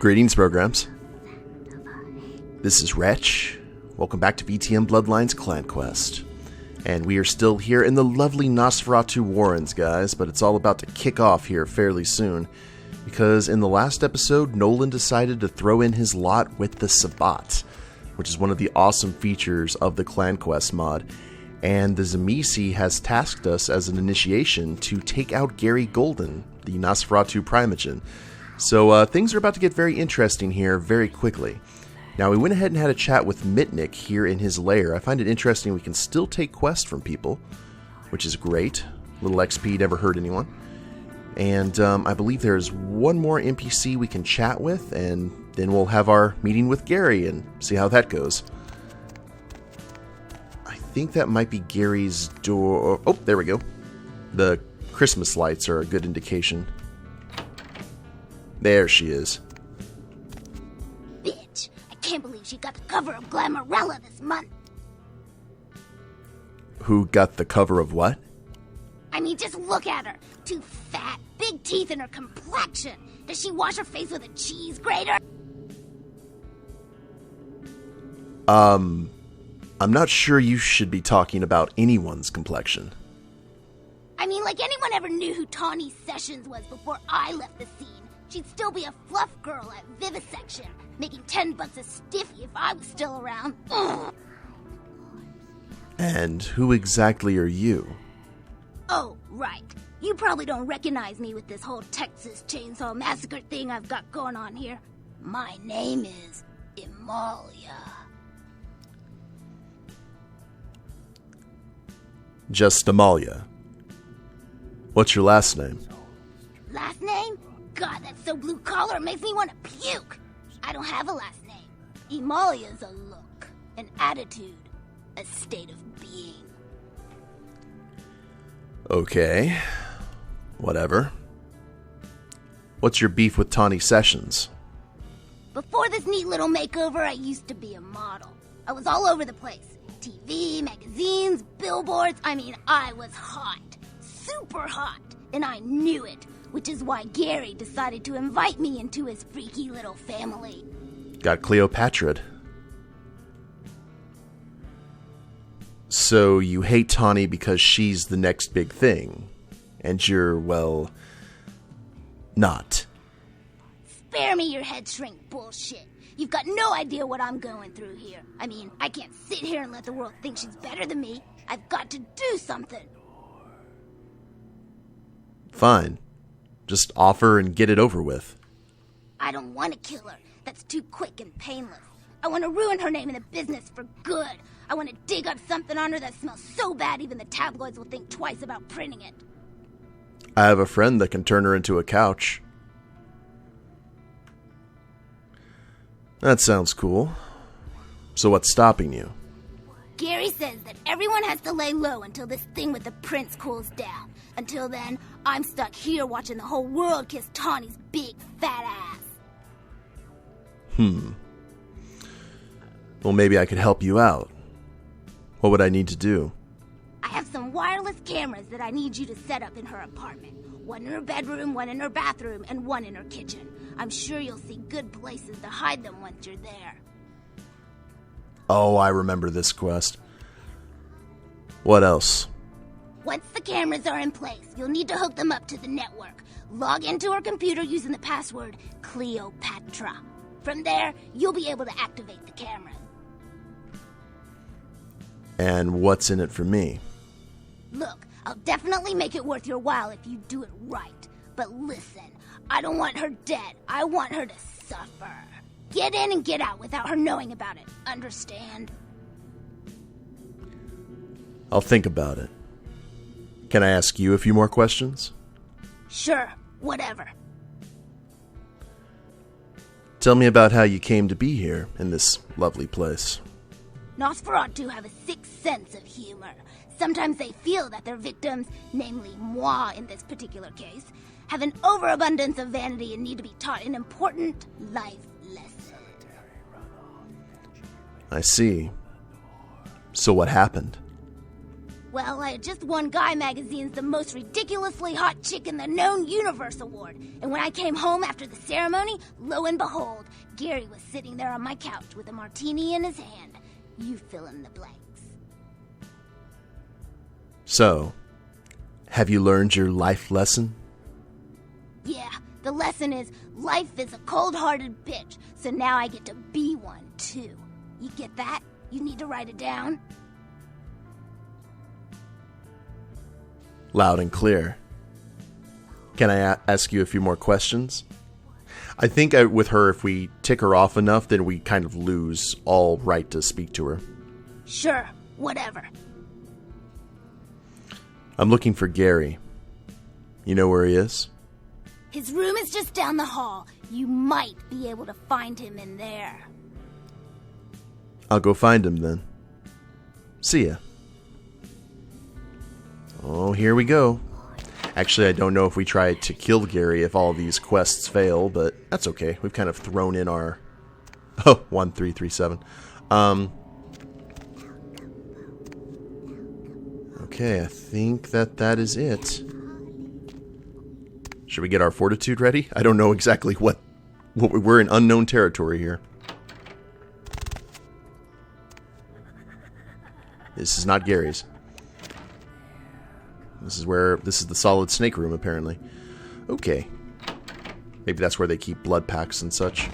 Greetings, programs. This is Wretch. Welcome back to VTM Bloodlines Clan Quest. And we are still here in the lovely Nosferatu Warrens, guys, but it's all about to kick off here fairly soon, because in the last episode, Nolan decided to throw in his lot with the Sabbat, which is one of the awesome features of the Clan Quest mod, and the Zamisi has tasked us as an initiation to take out Gary Golden, the Nosferatu Primogen. So things are about to get very interesting here very quickly. Now, we went ahead and had a chat with Mitnick here in his lair. I find it interesting we can still take quests from people, which is great. Little XP, never hurt anyone. And I believe there's one more NPC we can chat with, and then we'll have our meeting with Gary and see how that goes. I think that might be Gary's door. Oh, there we go. The Christmas lights are a good indication. There she is. Bitch, I can't believe she got the cover of Glamourella this month. Who got the cover of what? I mean, just look at her. Too fat, big teeth, and her complexion. Does she wash her face with a cheese grater? I'm not sure you should be talking about anyone's complexion. I mean, like anyone ever knew who Tawny Sessions was before I left the scene. She'd still be a fluff girl at Vivisection, making $10 a stiffy if I was still around. Ugh. And who exactly are you? Oh, right. You probably don't recognize me with this whole Texas Chainsaw Massacre thing I've got going on here. My name is Amalia. Just Amalia. What's your last name? Last name? God, that's so blue collar, it makes me want to puke. I don't have a last name. Amalia's a look, an attitude, a state of being. Okay. Whatever. What's your beef with Tawny Sessions? Before this neat little makeover, I used to be a model. I was all over the place. TV, magazines, billboards. I mean, I was hot. Super hot. And I knew it. Which is why Gary decided to invite me into his freaky little family. Got Cleopatra'd. So you hate Tawny because she's the next big thing. And you're, well, not. Spare me your head shrink bullshit. You've got no idea what I'm going through here. I mean, I can't sit here and let the world think she's better than me. I've got to do something. Fine. Just offer and get it over with. I don't want to kill her. That's too quick and painless. I want to ruin her name in the business for good. I want to dig up something on her that smells so bad even the tabloids will think twice about printing it. I have a friend that can turn her into a couch. That sounds cool. So what's stopping you? Gary says that everyone has to lay low until this thing with the prince cools down. Until then, I'm stuck here watching the whole world kiss Tawny's big fat ass. Well, maybe I could help you out. What would I need to do? I have some wireless cameras that I need you to set up in her apartment. One in her bedroom, one in her bathroom, and one in her kitchen. I'm sure you'll see good places to hide them once you're there. Oh, I remember this quest. What else? Once the cameras are in place, you'll need to hook them up to the network. Log into her computer using the password Cleopatra. From there, you'll be able to activate the cameras. And what's in it for me? Look, I'll definitely make it worth your while if you do it right. But listen, I don't want her dead. I want her to suffer. Get in and get out without her knowing about it. Understand? I'll think about it. Can I ask you a few more questions? Sure, whatever. Tell me about how you came to be here in this lovely place. Nosferatu have a sixth sense of humor. Sometimes they feel that their victims, namely moi in this particular case, have an overabundance of vanity and need to be taught an important life lesson. I see. So what happened? Well, I had just won Guy Magazine's The Most Ridiculously Hot Chick in the Known Universe Award. And when I came home after the ceremony, lo and behold, Gary was sitting there on my couch with a martini in his hand. You fill in the blanks. So, have you learned your life lesson? Yeah, the lesson is life is a cold-hearted bitch, so now I get to be one, too. You get that? You need to write it down? Loud and clear. Can I ask you a few more questions? I think with her, if we tick her off enough, then we kind of lose all right to speak to her. Sure, whatever. I'm looking for Gary. You know where he is? His room is just down the hall. You might be able to find him in there. I'll go find him then. See ya. Oh, here we go. Actually, I don't know if we try to kill Gary if all these quests fail, but that's okay. We've kind of thrown in our... Oh, 1337. Okay, I think that is it. Should we get our fortitude ready? I don't know exactly what we're in unknown territory here. This is not Gary's. This is the solid snake room, apparently. Okay. Maybe that's where they keep blood packs and such.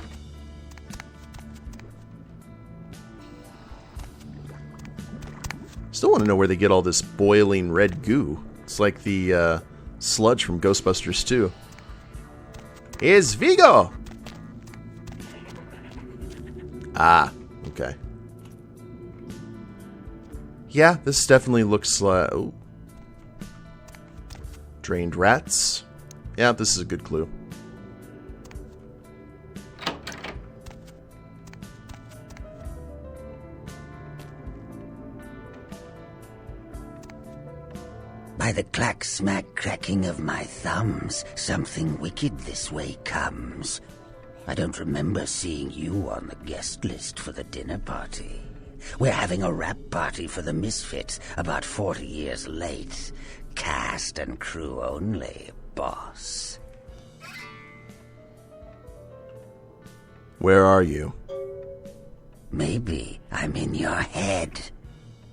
Still want to know where they get all this boiling red goo. It's like the sludge from Ghostbusters 2. Is Vigo! Ah, okay. Yeah, this definitely looks like... Oh. Drained rats. Yeah, this is a good clue. By the clack-smack cracking of my thumbs, something wicked this way comes. I don't remember seeing you on the guest list for the dinner party. We're having a rap party for the Misfits, about 40 years late. Cast and crew only, boss. Where are you? Maybe I'm in your head.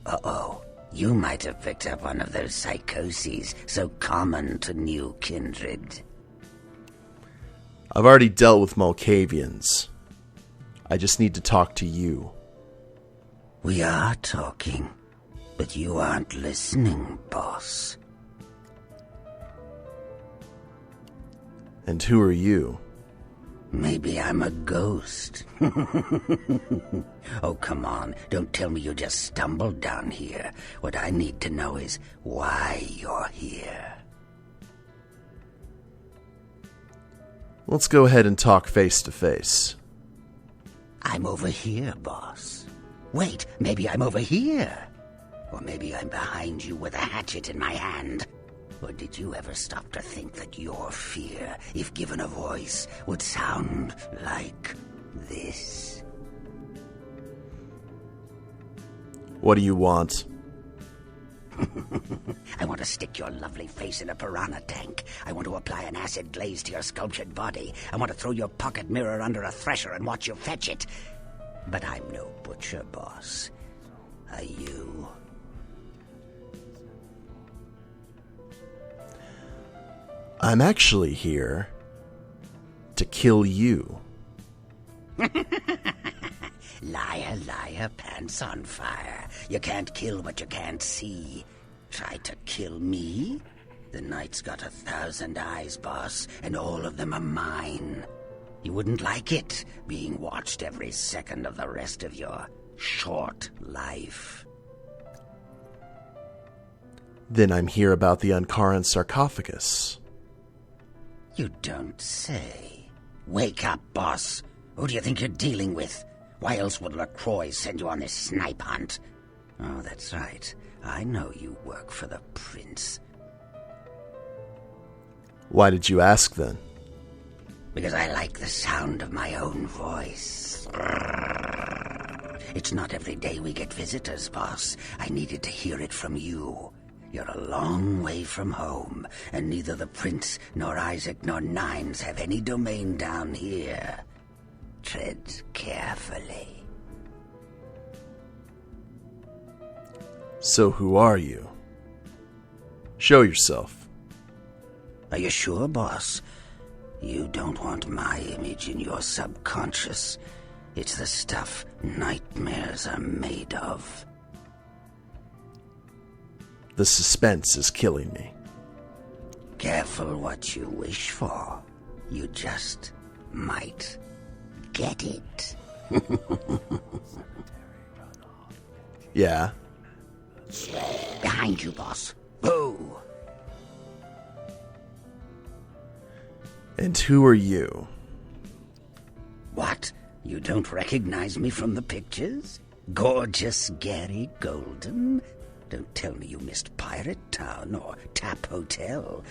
Uh-oh. You might have picked up one of those psychoses so common to new kindred. I've already dealt with Malkavians. I just need to talk to you. We are talking, but you aren't listening, boss. And who are you? Maybe I'm a ghost. Oh, come on. Don't tell me you just stumbled down here. What I need to know is why you're here. Let's go ahead and talk face to face. I'm over here, boss. Wait, maybe I'm over here. Or maybe I'm behind you with a hatchet in my hand. Or did you ever stop to think that your fear, if given a voice, would sound like this? What do you want? I want to stick your lovely face in a piranha tank. I want to apply an acid glaze to your sculptured body. I want to throw your pocket mirror under a thresher and watch you fetch it. But I'm no butcher, boss. Are you? I'm actually here to kill you. Liar, liar, pants on fire. You can't kill what you can't see. Try to kill me? The night's got 1,000 eyes, boss, and all of them are mine. You wouldn't like it, being watched every second of the rest of your short life. Then I'm here about the Ankaran sarcophagus. You don't say. Wake up, boss. Who do you think you're dealing with? Why else would LaCroix send you on this snipe hunt? Oh, that's right. I know you work for the prince. Why did you ask then? Because I like the sound of my own voice. It's not every day we get visitors, boss. I needed to hear it from you. You're a long way from home, and neither the Prince nor Isaac nor Nines have any domain down here. Tread carefully. So who are you? Show yourself. Are you sure, boss? You don't want my image in your subconscious. It's the stuff nightmares are made of. The suspense is killing me. Careful what you wish for. You just might get it. Yeah. Behind you, boss. Boo! And who are you? What? You don't recognize me from the pictures? Gorgeous Gary Golden? Don't tell me you missed Pirate Town or Tap Hotel.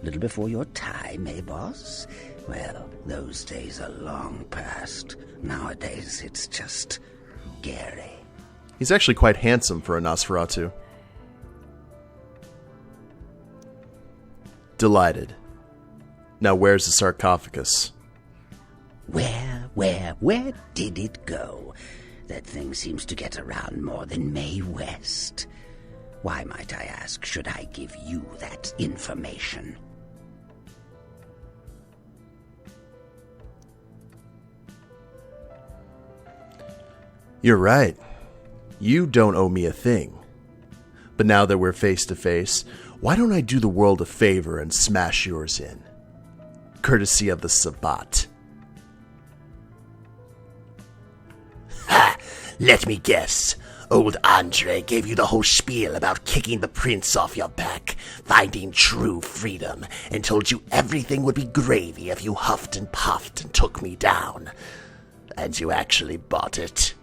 Little before your time, eh, boss? Well, those days are long past. Nowadays, it's just Gary. He's actually quite handsome for a Nosferatu. Delighted. Now where's the sarcophagus? Where did it go? That thing seems to get around more than Mae West. Why, might I ask, should I give you that information? You're right. You don't owe me a thing. But now that we're face to face, why don't I do the world a favor and smash yours in? Courtesy of the Sabbat. Ha! Let me guess. Old Andrei gave you the whole spiel about kicking the prince off your back, finding true freedom, and told you everything would be gravy if you huffed and puffed and took me down. And you actually bought it.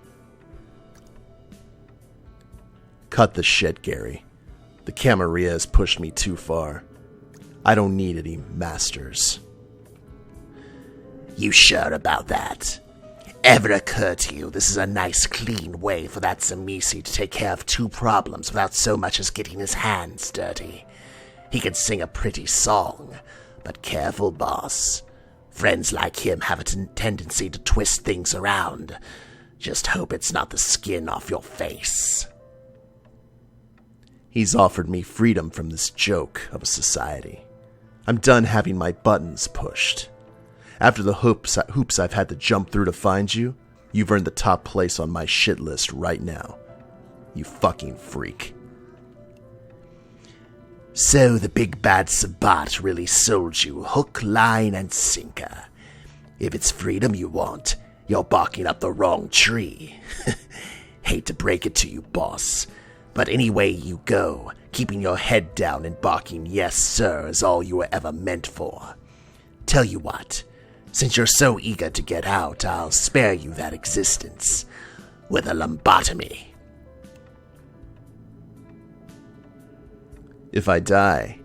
Cut the shit, Gary. The Camarilla has pushed me too far. I don't need any masters. You sure about that? Ever occur to you this is a nice clean way for that Zamisi to take care of two problems without so much as getting his hands dirty? He can sing a pretty song, but careful, boss. Friends like him have a tendency to twist things around. Just hope it's not the skin off your face. He's offered me freedom from this joke of a society. I'm done having my buttons pushed. After the hoops I've had to jump through to find you, you've earned the top place on my shit list right now. You fucking freak. So the big bad Sabbat really sold you hook, line, and sinker. If it's freedom you want, you're barking up the wrong tree. Hate to break it to you, boss, but any way you go, keeping your head down and barking yes sir is all you were ever meant for. Tell you what, since you're so eager to get out, I'll spare you that existence with a lumbotomy. If I die,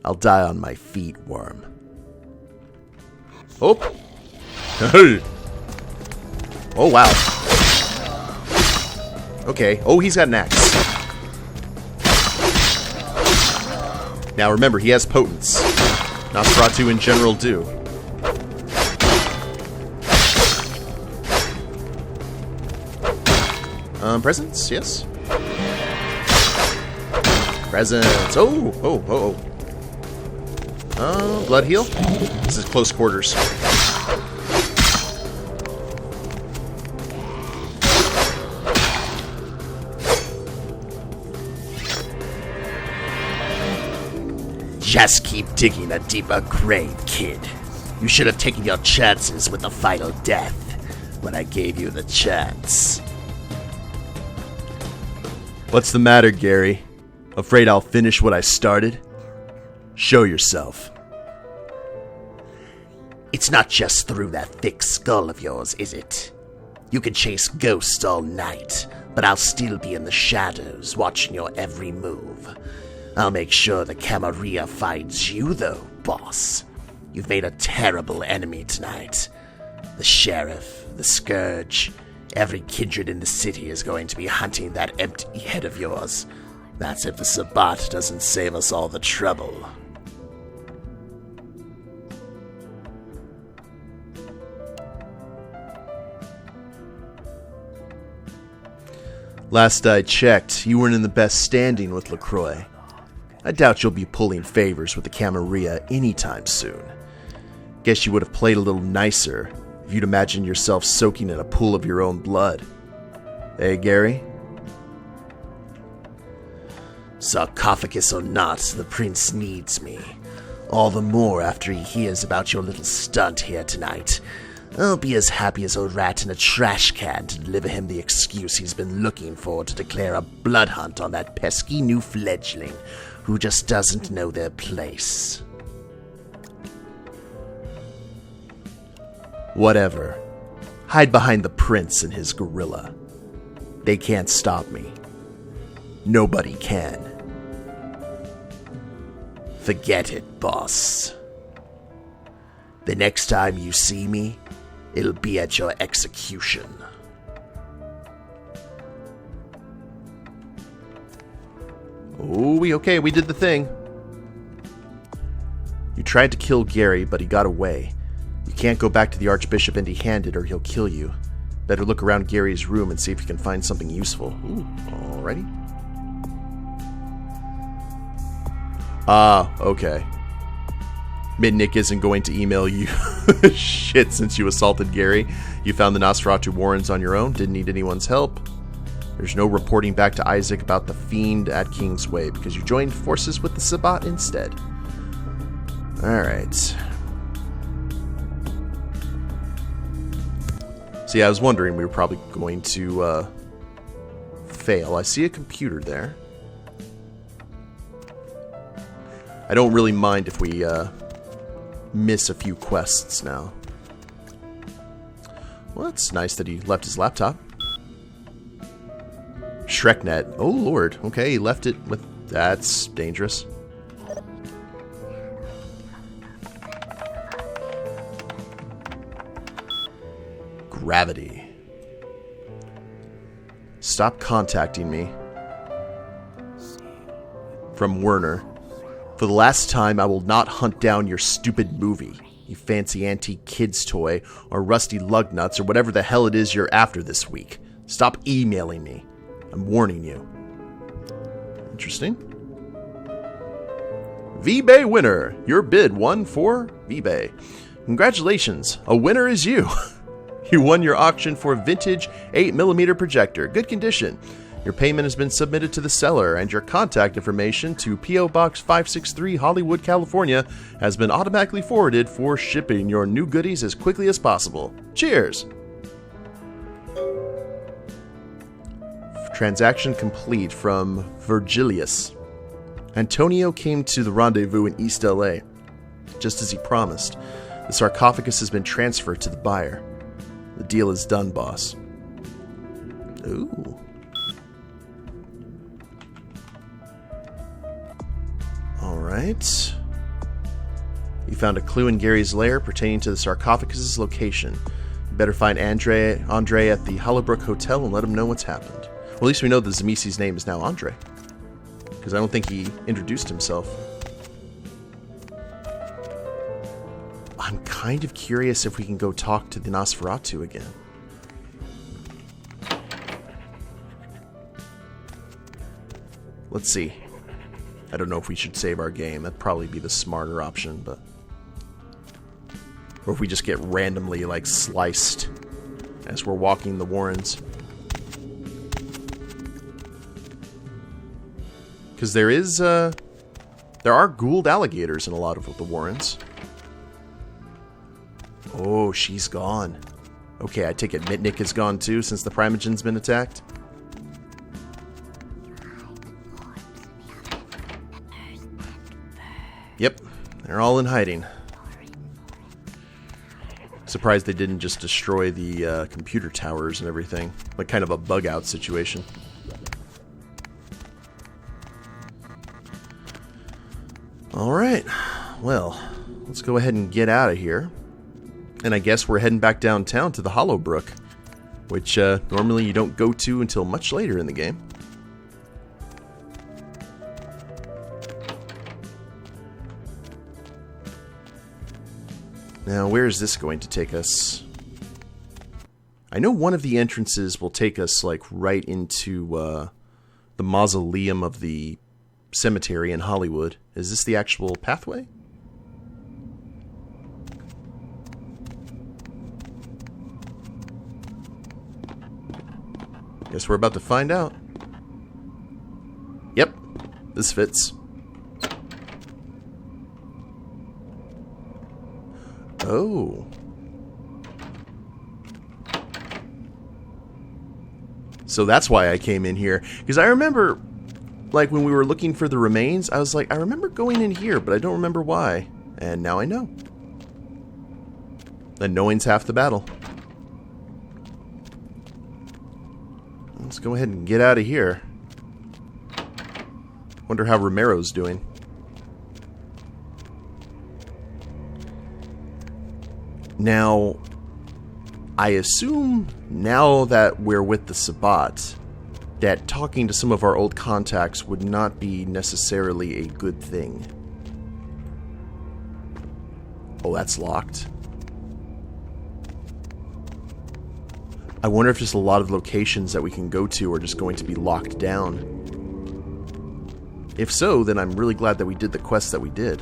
I'll die on my feet, worm. Oh! Oh, wow. Okay. Oh, he's got an axe. Now remember, he has potence. Nosferatu in general do. Presents? Yes. Presents. Oh. Blood heal? This is close quarters. Just keep digging a deeper grave, kid. You should have taken your chances with the final death when I gave you the chance. What's the matter, Gary? Afraid I'll finish what I started? Show yourself. It's not just through that thick skull of yours, is it? You can chase ghosts all night, but I'll still be in the shadows, watching your every move. I'll make sure the Camarilla finds you, though, boss. You've made a terrible enemy tonight. The sheriff, the scourge, every kindred in the city is going to be hunting that empty head of yours. That's if the Sabbat doesn't save us all the trouble. Last I checked, you weren't in the best standing with LaCroix. I doubt you'll be pulling favors with the Camarilla anytime soon. Guess you would have played a little nicer if you'd imagined yourself soaking in a pool of your own blood. Hey, Gary? Sarcophagus or not, the prince needs me. All the more after he hears about your little stunt here tonight. I'll be as happy as a rat in a trash can to deliver him the excuse he's been looking for to declare a blood hunt on that pesky new fledgling who just doesn't know their place. Whatever. Hide behind the prince and his gorilla. They can't stop me. Nobody can. Forget it, boss. The next time you see me, it'll be at your execution. Oh, we did the thing. You tried to kill Gary, but he got away. You can't go back to the Archbishop empty-handed or he'll kill you. Better look around Gary's room and see if you can find something useful. Ooh, alrighty. Okay. Mitnick isn't going to email you shit since you assaulted Gary. You found the Nosferatu Warrens on your own, didn't need anyone's help. There's no reporting back to Isaac about the fiend at Kingsway because you joined forces with the Sabbat instead. Alright. See, I was wondering we were probably going to fail. I see a computer there. I don't really mind if we miss a few quests now. Well, it's nice that he left his laptop. Shreknet. Oh, Lord. Okay, he left it with... That's dangerous. Gravity. Stop contacting me. From Werner. For the last time, I will not hunt down your stupid movie, you fancy antique kid's toy, or rusty lug nuts, or whatever the hell it is you're after this week. Stop emailing me. I'm warning you. Interesting. V-Bay winner. Your bid won for V-Bay. Congratulations. A winner is you. You won your auction for a vintage 8mm projector. Good condition. Your payment has been submitted to the seller, and your contact information to P.O. Box 563, Hollywood, California, has been automatically forwarded for shipping your new goodies as quickly as possible. Cheers! Transaction complete from Virgilius. Antonio came to the rendezvous in East LA. Just as he promised, the sarcophagus has been transferred to the buyer. The deal is done, boss. Ooh. Alright. You found a clue in Gary's lair pertaining to the sarcophagus's location. You better find Andrei at the Hallowbrook Hotel and let him know what's happened. Well, at least we know that Zamisi's name is now Andrei. Because I don't think he introduced himself. I'm kind of curious if we can go talk to the Nosferatu again. Let's see. I don't know if we should save our game. That'd probably be the smarter option, but... Or if we just get randomly, like, sliced as we're walking the Warrens. Because there is, there are Gould alligators in a lot of the Warrens. Oh, she's gone. Okay, I take it Mitnick is gone too, since the Primogen's been attacked. Yep, they're all in hiding. Surprised they didn't just destroy the computer towers and everything. Like kind of a bug out situation. Alright, well, let's go ahead and get out of here. And I guess we're heading back downtown to the Hallowbrook, which normally you don't go to until much later in the game. Now, where is this going to take us? I know one of the entrances will take us, like, right into the mausoleum of the cemetery in Hollywood. Is this the actual pathway? Guess we're about to find out. Yep, this fits. Oh. So that's why I came in here. Because I remember, like, when we were looking for the remains, I was like, I remember going in here, but I don't remember why. And now I know. And knowing's half the battle. Let's go ahead and get out of here. Wonder how Romero's doing. Now, I assume now that we're with the Sabbat, that talking to some of our old contacts would not be necessarily a good thing. Oh, that's locked. I wonder if just a lot of locations that we can go to are just going to be locked down. If so, then I'm really glad that we did the quest that we did.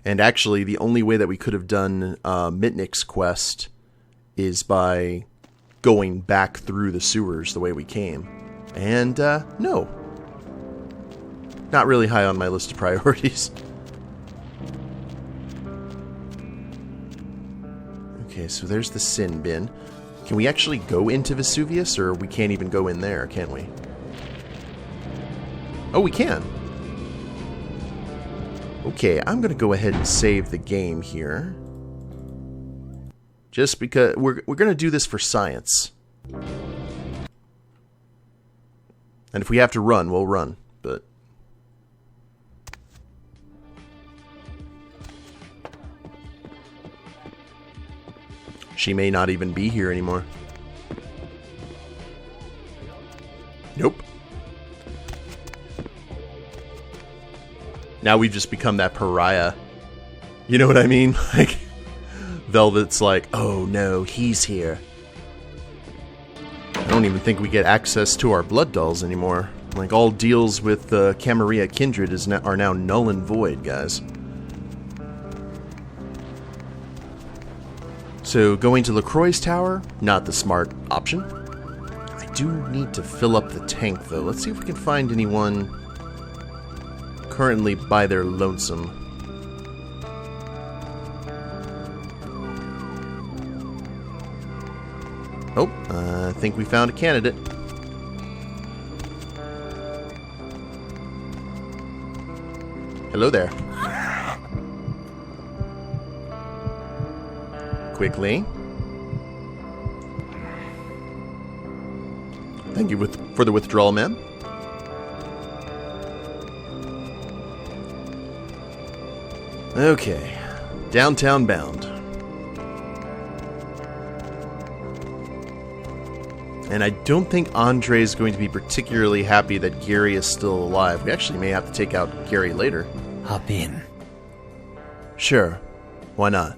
And actually, the only way that we could have done Mitnick's quest is by going back through the sewers the way we came. And, no. Not really high on my list of priorities. Okay, so there's the sin bin. Can we actually go into Vesuvius, or we can't even go in there, can we? Oh, we can. Okay, I'm going to go ahead and save the game here. Just because we're going to do this for science. And if we have to run, we'll run. But she may not even be here anymore. Nope. Now we've just become that pariah. You know what I mean? Like, Velvet's like, oh no, he's here. I don't even think we get access to our blood dolls anymore. Like, all deals with Camarilla Kindred are now null and void, guys. So, going to LaCroix's tower, not the smart option. I do need to fill up the tank, though. Let's see if we can find anyone currently by their lonesome. Oh, I think we found a candidate. Hello there. Quickly. Thank you for the withdrawal, ma'am. Okay. Downtown bound. And I don't think Andrei is going to be particularly happy that Gary is still alive. We actually may have to take out Gary later. Hop in. Sure. Why not?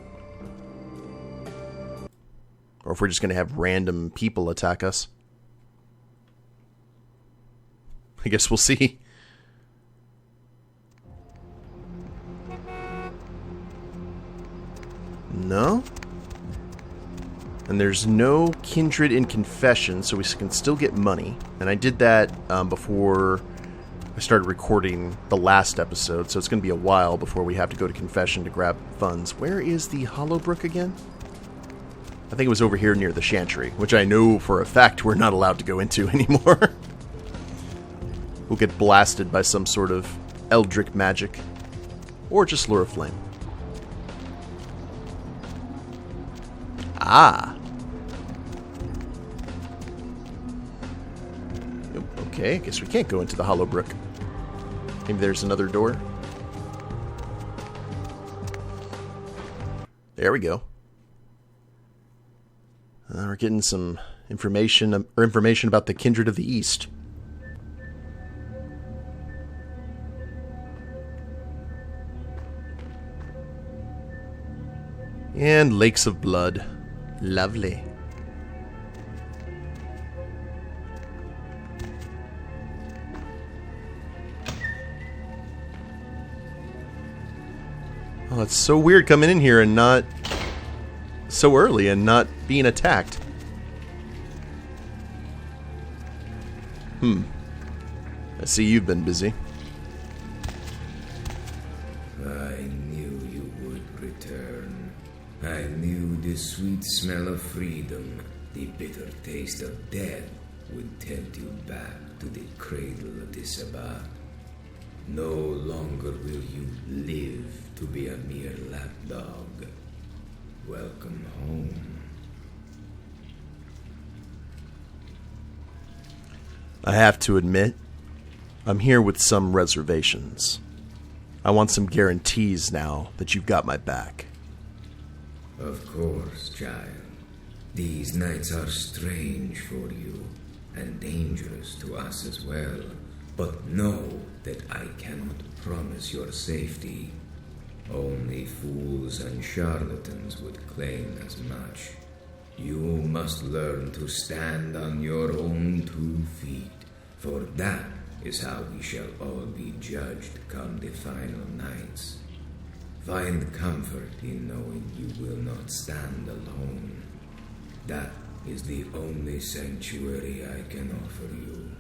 Or if we're just going to have random people attack us. I guess we'll see. No? And there's no kindred in confession, so we can still get money. And I did that before I started recording the last episode, so it's going to be a while before we have to go to confession to grab funds. Where is the Hallowbrook again? I think it was over here near the Chantry, which I know for a fact we're not allowed to go into anymore. We'll get blasted by some sort of eldritch magic. Or just lure of flame. Ah. Okay, I guess we can't go into the Hallowbrook. Maybe there's another door. There we go. We're getting some information about the Kindred of the East. And lakes of blood. Lovely. Oh, it's so weird coming in here and not... so early and not being attacked. I see you've been busy. I knew you would return. I knew the sweet smell of freedom, the bitter taste of death, would tempt you back to the cradle of the Sabbat. No longer will you live to be a mere lapdog. Welcome home. I have to admit, I'm here with some reservations. I want some guarantees now that you've got my back. Of course, child. These nights are strange for you, and dangerous to us as well. But know that I cannot promise your safety. Only fools and charlatans would claim as much. You must learn to stand on your own 2 feet, for that is how we shall all be judged come the final nights. Find comfort in knowing you will not stand alone. That is the only sanctuary I can offer you.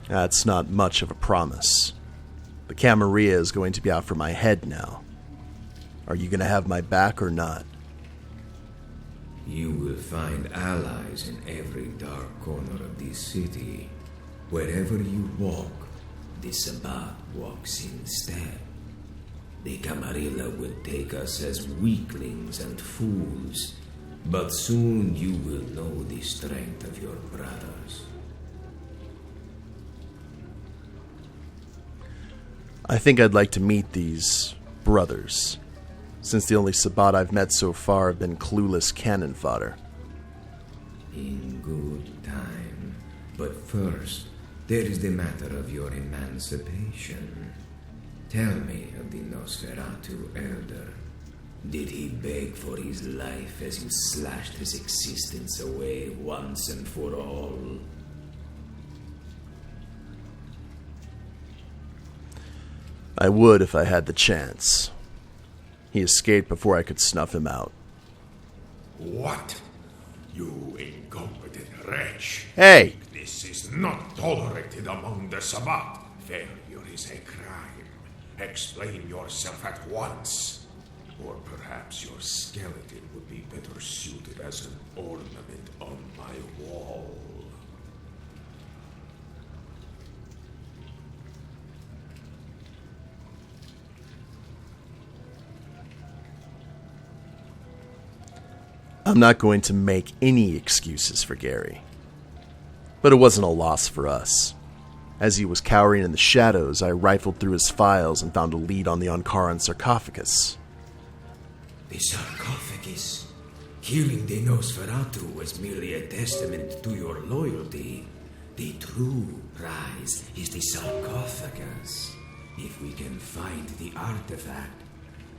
That's not much of a promise. The Camarilla is going to be out for my head now. Are you going to have my back or not? You will find allies in every dark corner of this city. Wherever you walk, the Sabbat walks instead. The Camarilla will take us as weaklings and fools, but soon you will know the strength of your brothers. I think I'd like to meet these brothers, since the only Sabbat I've met so far have been clueless cannon fodder. In good time. But first, there is the matter of your emancipation. Tell me of the Nosferatu elder. Did he beg for his life as you slashed his existence away once and for all? I would if I had the chance. He escaped before I could snuff him out. What? You incompetent wretch. Hey! This is not tolerated among the Sabbat. Failure is a crime. Explain yourself at once. Or perhaps your skeleton would be better suited as an ornament on my wall. I'm not going to make any excuses for Gary. But it wasn't a loss for us. As he was cowering in the shadows, I rifled through his files and found a lead on the Ankaran sarcophagus. The sarcophagus? Killing the Nosferatu was merely a testament to your loyalty. The true prize is the sarcophagus. If we can find the artifact,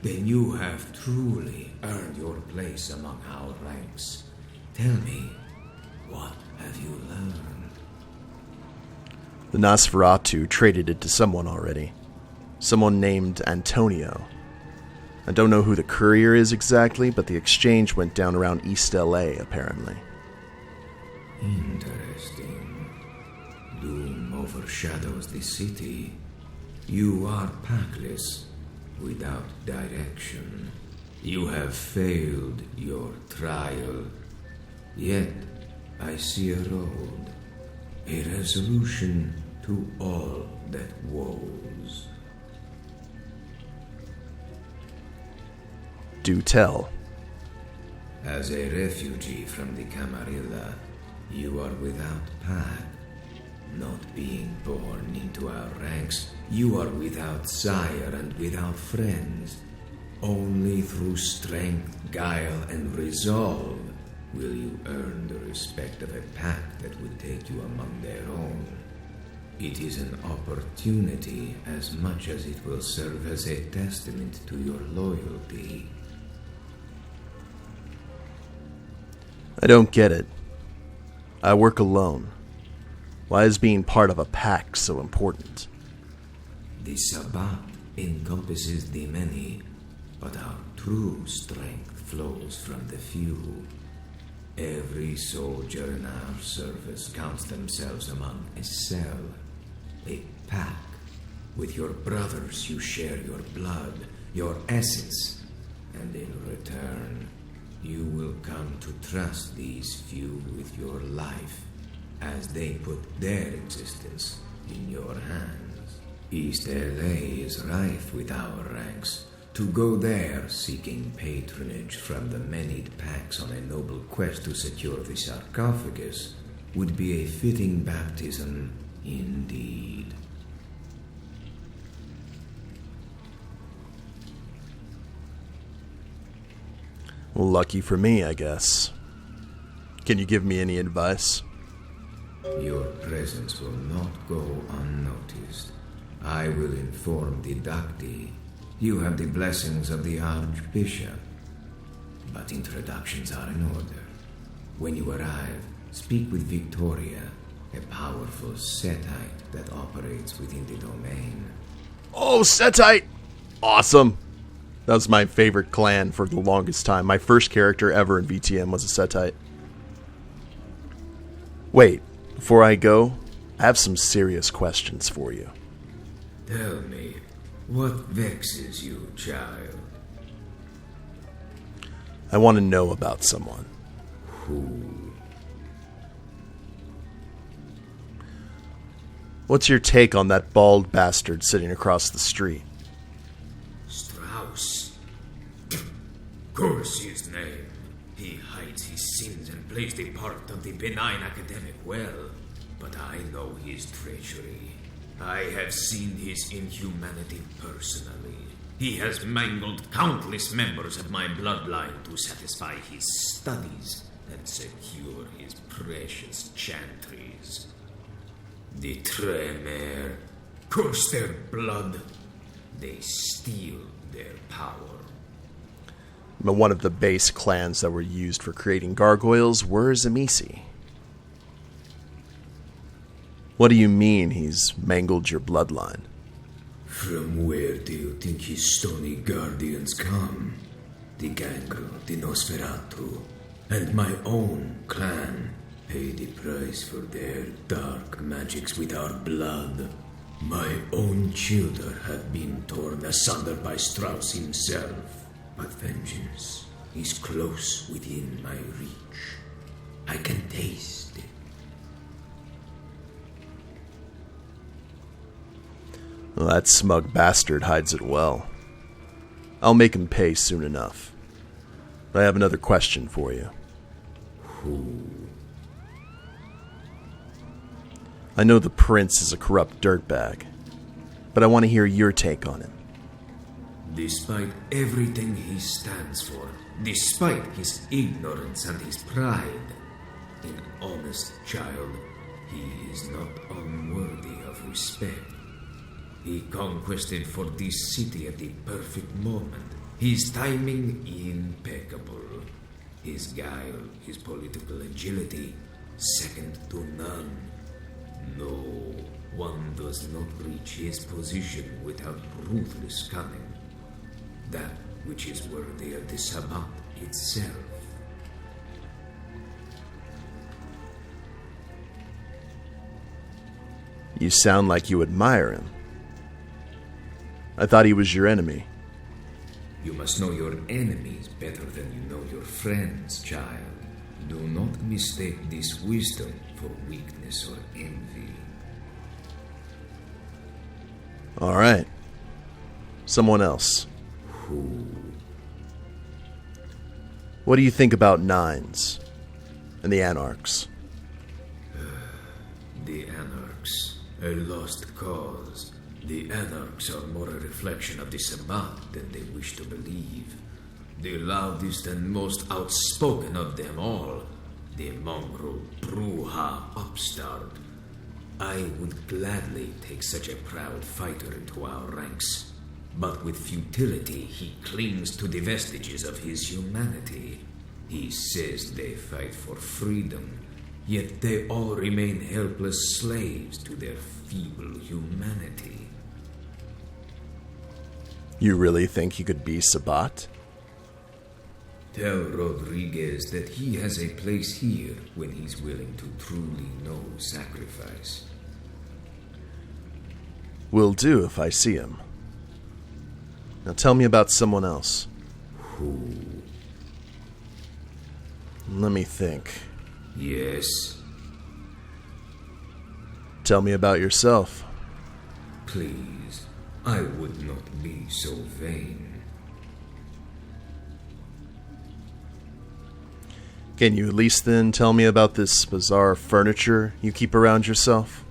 then you have truly earned your place among our ranks. Tell me, what have you learned? The Nosferatu traded it to someone already. Someone named Antonio. I don't know who the courier is exactly, but the exchange went down around East LA, apparently. Interesting. Doom overshadows the city. You are packless, without direction. You have failed your trial. Yet, I see a road, a resolution to all that woes. Do tell. As a refugee from the Camarilla, you are without path. Not being born into our ranks, you are without sire and without friends. Only through strength, guile, and resolve will you earn the respect of a pack that would take you among their own. It is an opportunity as much as it will serve as a testament to your loyalty. I don't get it. I work alone. Why is being part of a pack so important? The Sabbat encompasses the many, but our true strength flows from the few. Every soldier in our service counts themselves among a cell, a pack. With your brothers you share your blood, your essence, and in return, you will come to trust these few with your life as they put their existence in your hands. East LA is rife with our ranks. To go there seeking patronage from the many packs on a noble quest to secure the sarcophagus would be a fitting baptism indeed. Well, lucky for me, I guess. Can you give me any advice? Your presence will not go unnoticed. I will inform the Dakti. You have the blessings of the Archbishop. But introductions are in order. When you arrive, speak with Victoria, a powerful Setite that operates within the domain. Oh, Setite! Awesome! That was my favorite clan for the longest time. My first character ever in VTM was a Setite. Wait, before I go, I have some serious questions for you. Tell me, what vexes you, child? I want to know about someone. Who? What's your take on that bald bastard sitting across the street? Strauss. Curse his name. He hides his sins and plays the part of the benign academic well. But I know his treachery. I have seen his inhumanity personally. He has mangled countless members of my bloodline to satisfy his studies and secure his precious chantries. The Tremere curse their blood. They steal their power. One of the base clans that were used for creating gargoyles were Zamisi. What do you mean he's mangled your bloodline? From where do you think his stony guardians come? The Gangro, the Nosferatu, and my own clan pay the price for their dark magics with our blood. My own children have been torn asunder by Strauss himself. But vengeance is close within my reach. I can taste it. Well, that smug bastard hides it well. I'll make him pay soon enough. But I have another question for you. Who? I know the prince is a corrupt dirtbag, but I want to hear your take on him. Despite everything he stands for, despite his ignorance and his pride, an honest child, he is not unworthy of respect. He conquested for this city at the perfect moment. His timing impeccable. His guile, his political agility, second to none. No, one does not reach his position without ruthless cunning. That which is worthy of the Sabbat itself. You sound like you admire him. I thought he was your enemy. You must know your enemies better than you know your friends, child. Do not mistake this wisdom for weakness or envy. All right. Someone else. Who? What do you think about Nines and the Anarchs? The Anarchs, a lost cause. The Anarchs are more a reflection of the Sabbat than they wish to believe. The loudest and most outspoken of them all, the mongrel Bruja upstart. I would gladly take such a proud fighter into our ranks, but with futility he clings to the vestiges of his humanity. He says they fight for freedom, yet they all remain helpless slaves to their feeble humanity. You really think you could be Sabbat? Tell Rodriguez that he has a place here when he's willing to truly know sacrifice. Will do if I see him. Now tell me about someone else. Who? Let me think. Yes? Tell me about yourself. Please, I would not be so vain. Can you at least then tell me about this bizarre furniture you keep around yourself?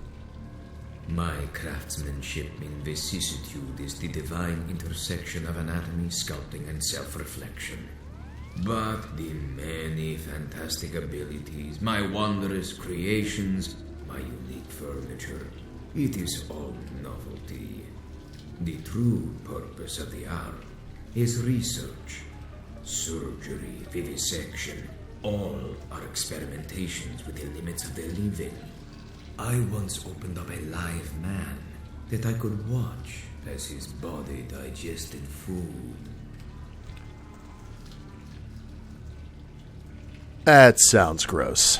My craftsmanship in vicissitude is the divine intersection of anatomy, sculpting, and self-reflection. But the many fantastic abilities, my wondrous creations, my unique furniture, it is all novelty. The true purpose of the art is research, surgery, vivisection. All are experimentations with the limits of the living. I once opened up a live man that I could watch as his body digested food. That sounds gross.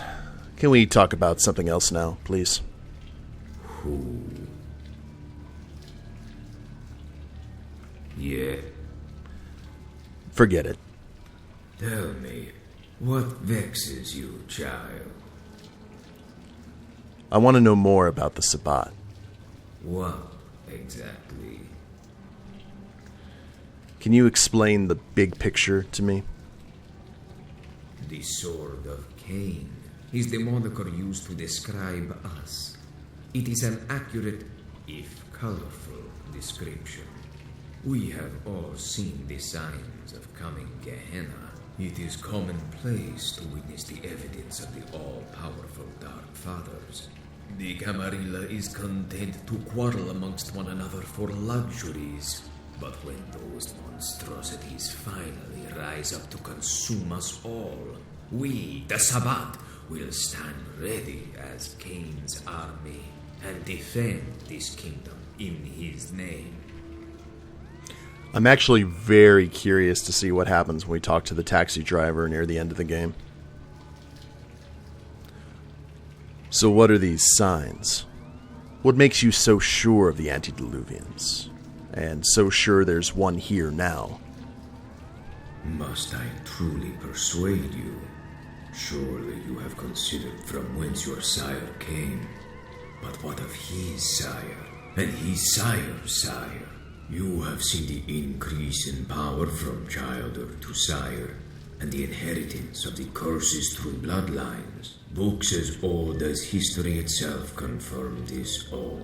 Can we talk about something else now, please? Who? Yeah? Forget it. Tell me, what vexes you, child? I want to know more about the Sabbat. What exactly? Can you explain the big picture to me? The Sword of Cain is the moniker used to describe us. It is an accurate, if colorful, description. We have all seen the signs of coming Gehenna. It is commonplace to witness the evidence of the all-powerful Dark Fathers. The Camarilla is content to quarrel amongst one another for luxuries. But when those monstrosities finally rise up to consume us all, we, the Sabbat, will stand ready as Cain's army and defend this kingdom in his name. I'm actually very curious to see what happens when we talk to the taxi driver near the end of the game. So what are these signs? What makes you so sure of the Antediluvians? And so sure there's one here now? Must I truly persuade you? Surely you have considered from whence your sire came. But what of his sire, and his sire's sire? You have seen the increase in power from childer to sire, and the inheritance of the curses through bloodlines. Books as old as history itself confirm this all.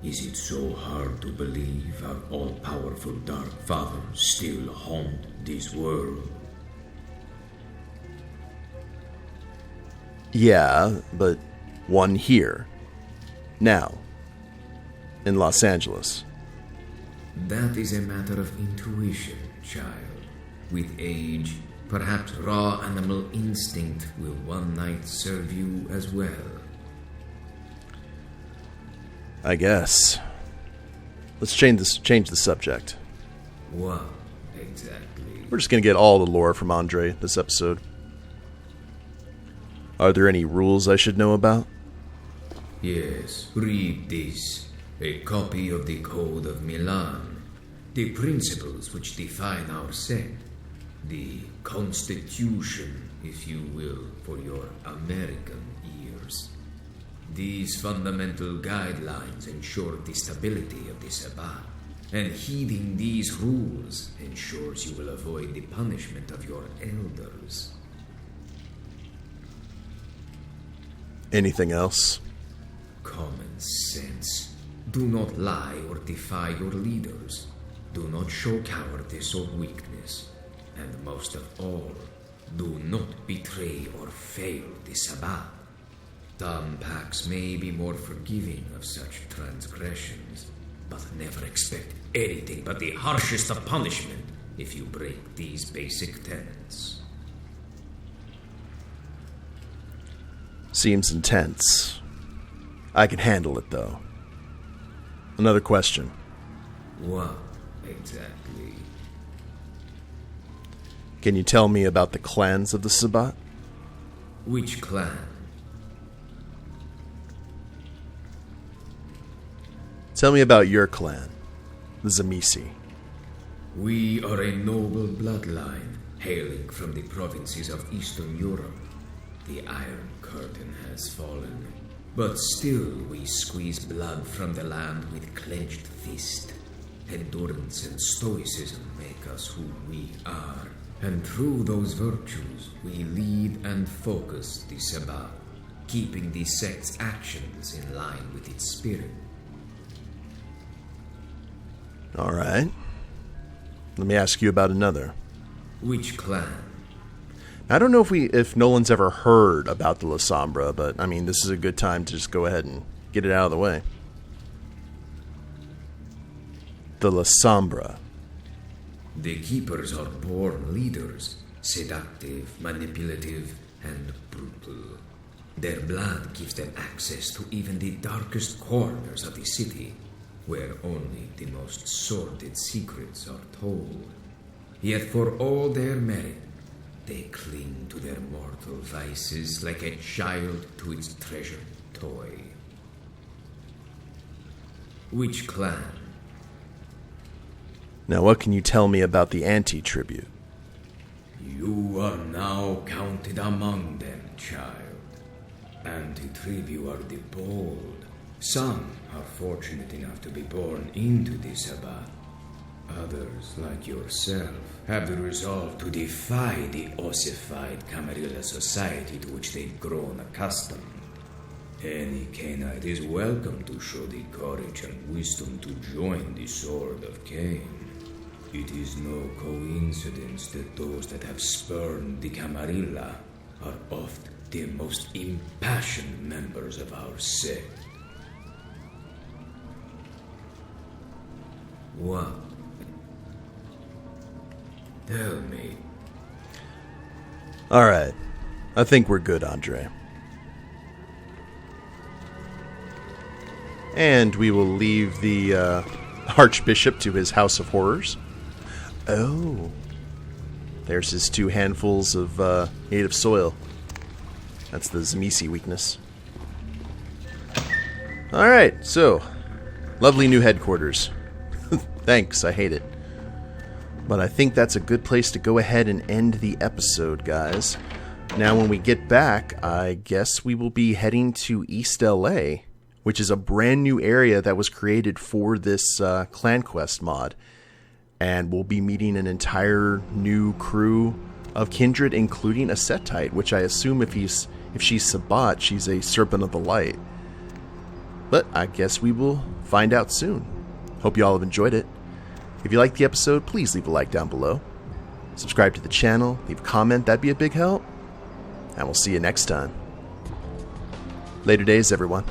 Is it so hard to believe our all-powerful Dark Father still haunt this world? Yeah, but one here. Now. In Los Angeles. That is a matter of intuition, child. With age, perhaps raw animal instinct will one night serve you as well. I guess. Let's change the subject. What exactly? We're just going to get all the lore from Andrei this episode. Are there any rules I should know about? Yes, read this. A copy of the Code of Milan. The principles which define our sect. The Constitution, if you will, for your American ears. These fundamental guidelines ensure the stability of the Sabbat, and heeding these rules ensures you will avoid the punishment of your elders. Anything else? Common sense. Do not lie or defy your leaders. Do not show cowardice or weakness. And most of all, do not betray or fail the Sabbat. Some packs may be more forgiving of such transgressions, but never expect anything but the harshest of punishment if you break these basic tenets. Seems intense. I can handle it, though. Another question. What exactly? Can you tell me about the clans of the Sabbat? Which clan? Tell me about your clan, the Tzimisce. We are a noble bloodline, hailing from the provinces of Eastern Europe. The Iron Curtain has fallen, but still we squeeze blood from the land with clenched fist. Endurance and stoicism make us who we are, and through those virtues we lead and focus the Sabbat, keeping the sect's actions in line with its spirit. All right. Let me ask you about another. Which clan? I don't know if Nolan's ever heard about the La Sombra, but I mean, this is a good time to just go ahead and get it out of the way. The La Sombra. The Keepers are born leaders, seductive, manipulative, and brutal. Their blood gives them access to even the darkest corners of the city, where only the most sordid secrets are told. Yet for all their merit, they cling to their mortal vices like a child to its treasured toy. Which clan? Now, what can you tell me about the Antitribu? You are now counted among them, child. Antitribu are the bold. Some are fortunate enough to be born into the Sabbat. Others, like yourself, have the resolve to defy the ossified Camarilla society to which they've grown accustomed. Any Cainite is welcome to show the courage and wisdom to join the Sword of Cain. It is no coincidence that those that have spurned the Camarilla are oft the most impassioned members of our sect. What? Tell me. All right. I think we're good, Andrei. And we will leave the Archbishop to his House of Horrors. Oh. There's his 2 handfuls of native soil. That's the Tzimisce weakness. Alright, so. Lovely new headquarters. Thanks, I hate it. But I think that's a good place to go ahead and end the episode, guys. Now, when we get back, I guess we will be heading to East LA, which is a brand new area that was created for this Clan Quest mod. And we'll be meeting an entire new crew of kindred, including a Setite, which I assume if she's Sabbat, she's a Serpent of the Light. But I guess we will find out soon. Hope you all have enjoyed it. If you liked the episode, please leave a like down below. Subscribe to the channel, leave a comment, that'd be a big help. And we'll see you next time. Later days, everyone.